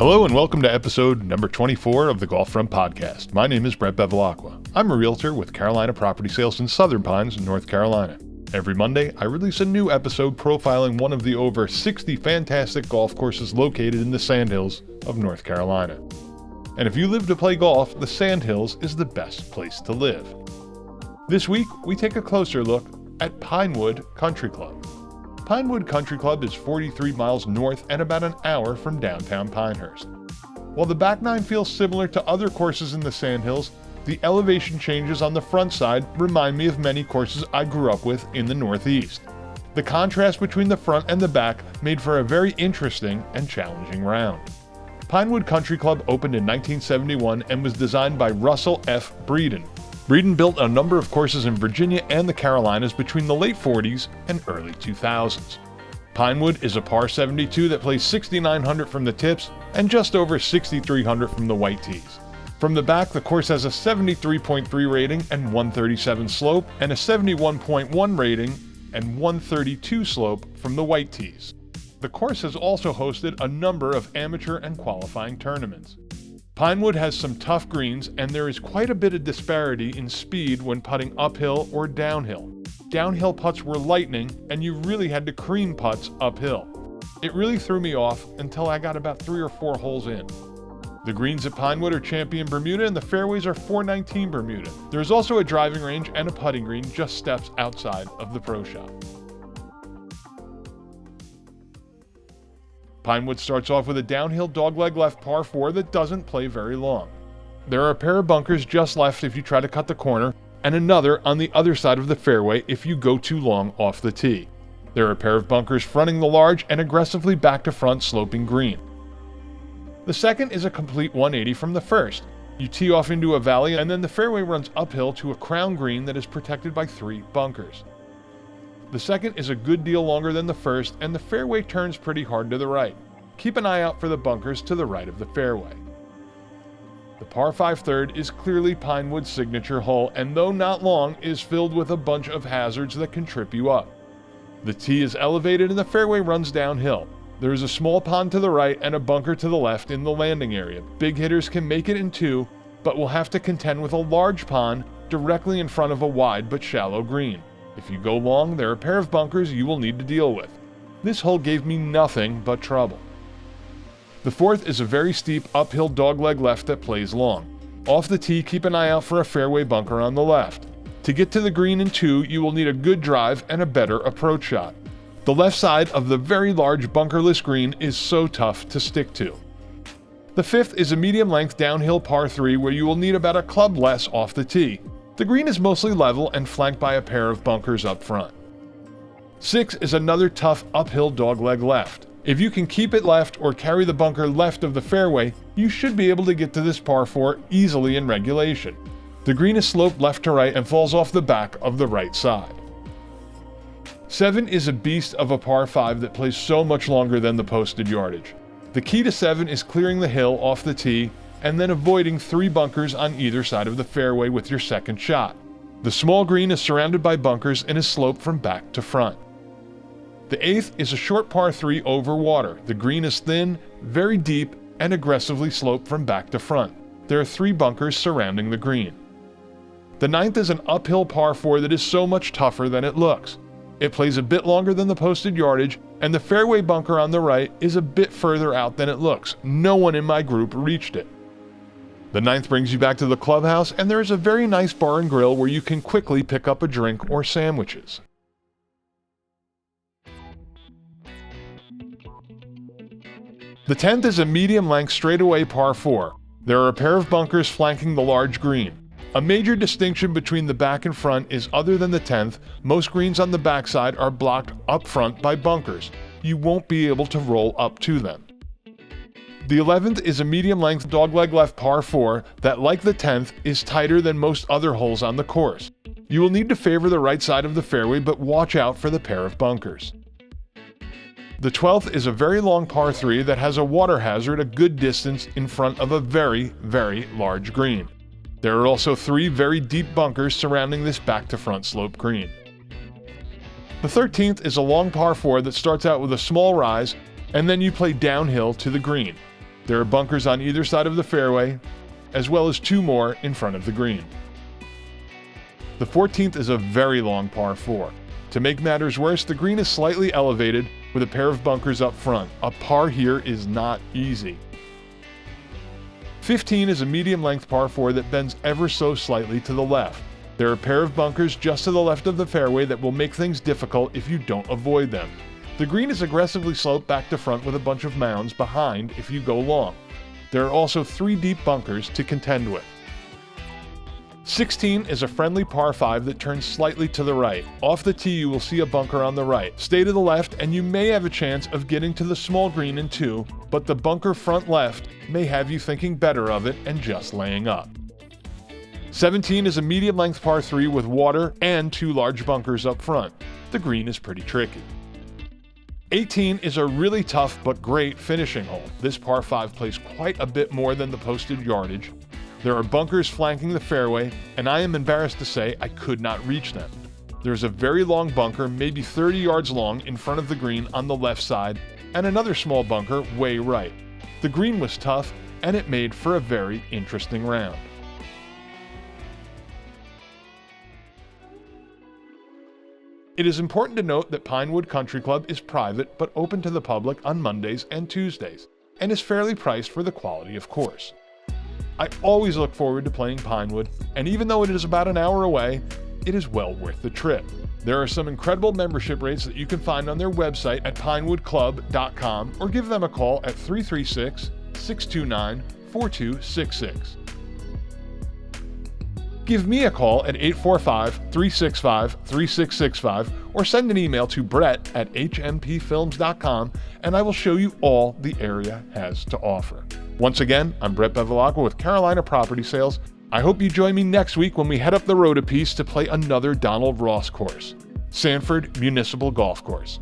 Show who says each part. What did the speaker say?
Speaker 1: Hello and welcome to episode number 24 of the Golf Front Podcast. My name is Brett Bevilacqua. I'm a realtor with Carolina Property Sales in Southern Pines, North Carolina. Every Monday, I release a new episode profiling one of the over 60 fantastic golf courses located in the Sandhills of North Carolina. And if you live to play golf, the Sandhills is the best place to live. This week, we take a closer look at Pinewood Country Club. Pinewood Country Club is 43 miles north and about an hour from downtown Pinehurst. While the back nine feels similar to other courses in the Sandhills, the elevation changes on the front side remind me of many courses I grew up with in the Northeast. The contrast between the front and the back made for a very interesting and challenging round. Pinewood Country Club opened in 1971 and was designed by Russell F. Breeden. Breeden built a number of courses in Virginia and the Carolinas between the late 40s and early 2000s. Pinewood is a par 72 that plays 6,900 from the tips and just over 6,300 from the white tees. From the back, the course has a 73.3 rating and 137 slope and a 71.1 rating and 132 slope from the white tees. The course has also hosted a number of amateur and qualifying tournaments. Pinewood has some tough greens, and there is quite a bit of disparity in speed when putting uphill or downhill. Downhill putts were lightning, and you really had to cream putts uphill. It really threw me off until I got about 3 or 4 holes in. The greens at Pinewood are Champion Bermuda, and the fairways are 419 Bermuda. There is also a driving range and a putting green just steps outside of the pro shop. Pinewood starts off with a downhill dogleg left par 4 that doesn't play very long. There are a pair of bunkers just left if you try to cut the corner, and another on the other side of the fairway if you go too long off the tee. There are a pair of bunkers fronting the large and aggressively back to front sloping green. The second is a complete 180 from the first. You tee off into a valley and then the fairway runs uphill to a crown green that is protected by 3 bunkers. The second is a good deal longer than the first, and the fairway turns pretty hard to the right. Keep an eye out for the bunkers to the right of the fairway. The par 5 third is clearly Pinewood's signature hole, and though not long, is filled with a bunch of hazards that can trip you up. The tee is elevated and the fairway runs downhill. There is a small pond to the right and a bunker to the left in the landing area. Big hitters can make it in 2, but will have to contend with a large pond directly in front of a wide but shallow green. If you go long, there are a pair of bunkers you will need to deal with. This hole gave me nothing but trouble. The fourth is a very steep uphill dogleg left that plays long. Off the tee, keep an eye out for a fairway bunker on the left. To get to the green in 2, you will need a good drive and a better approach shot. The left side of the very large bunkerless green is so tough to stick to. The fifth is a medium-length downhill par 3 where you will need about a club less off the tee. The green is mostly level and flanked by a pair of bunkers up front. 6 is another tough uphill dogleg left. If you can keep it left or carry the bunker left of the fairway, you should be able to get to this par 4 easily in regulation. The green is sloped left to right and falls off the back of the right side. 7 is a beast of a par 5 that plays so much longer than the posted yardage. The key to 7 is clearing the hill off the tee and then avoiding 3 bunkers on either side of the fairway with your second shot. The small green is surrounded by bunkers and is sloped from back to front. The 8th is a short par 3 over water. The green is thin, very deep, and aggressively sloped from back to front. There are 3 bunkers surrounding the green. The 9th is an uphill par 4 that is so much tougher than it looks. It plays a bit longer than the posted yardage, and the fairway bunker on the right is a bit further out than it looks. No one in my group reached it. The 9th brings you back to the clubhouse, and there is a very nice bar and grill where you can quickly pick up a drink or sandwiches. The 10th is a medium-length straightaway par 4. There are a pair of bunkers flanking the large green. A major distinction between the back and front is other than the 10th, most greens on the backside are blocked up front by bunkers. You won't be able to roll up to them. The 11th is a medium-length dogleg left par 4 that, like the 10th, is tighter than most other holes on the course. You will need to favor the right side of the fairway, but watch out for the pair of bunkers. The 12th is a very long par 3 that has a water hazard a good distance in front of a very, very large green. There are also 3 very deep bunkers surrounding this back-to-front slope green. The 13th is a long par 4 that starts out with a small rise, and then you play downhill to the green. There are bunkers on either side of the fairway, as well as 2 more in front of the green. The 14th is a very long par 4. To make matters worse, the green is slightly elevated with a pair of bunkers up front. A par here is not easy. 15 is a medium-length par 4 that bends ever so slightly to the left. There are a pair of bunkers just to the left of the fairway that will make things difficult if you don't avoid them. The green is aggressively sloped back to front with a bunch of mounds behind if you go long. There are also 3 deep bunkers to contend with. 16 is a friendly par 5 that turns slightly to the right. Off the tee you will see a bunker on the right. Stay to the left and you may have a chance of getting to the small green in 2, but the bunker front left may have you thinking better of it and just laying up. 17 is a medium-length par 3 with water and 2 large bunkers up front. The green is pretty tricky. 18 is a really tough but great finishing hole. This par 5 plays quite a bit more than the posted yardage. There are bunkers flanking the fairway, and I am embarrassed to say I could not reach them. There's a very long bunker, maybe 30 yards long, in front of the green on the left side, and another small bunker way right. The green was tough, and it made for a very interesting round. It is important to note that Pinewood Country Club is private but open to the public on Mondays and Tuesdays, and is fairly priced for the quality of course. I always look forward to playing Pinewood, and even though it is about an hour away, it is well worth the trip. There are some incredible membership rates that you can find on their website at pinewoodclub.com or give them a call at 336-629-4266. Give me a call at 845-365-3665 or send an email to brett@hmpfilms.com and I will show you all the area has to offer. Once again, I'm Brett Bevilacqua with Carolina Property Sales. I hope you join me next week when we head up the road a piece to play another Donald Ross course, Sanford Municipal Golf Course.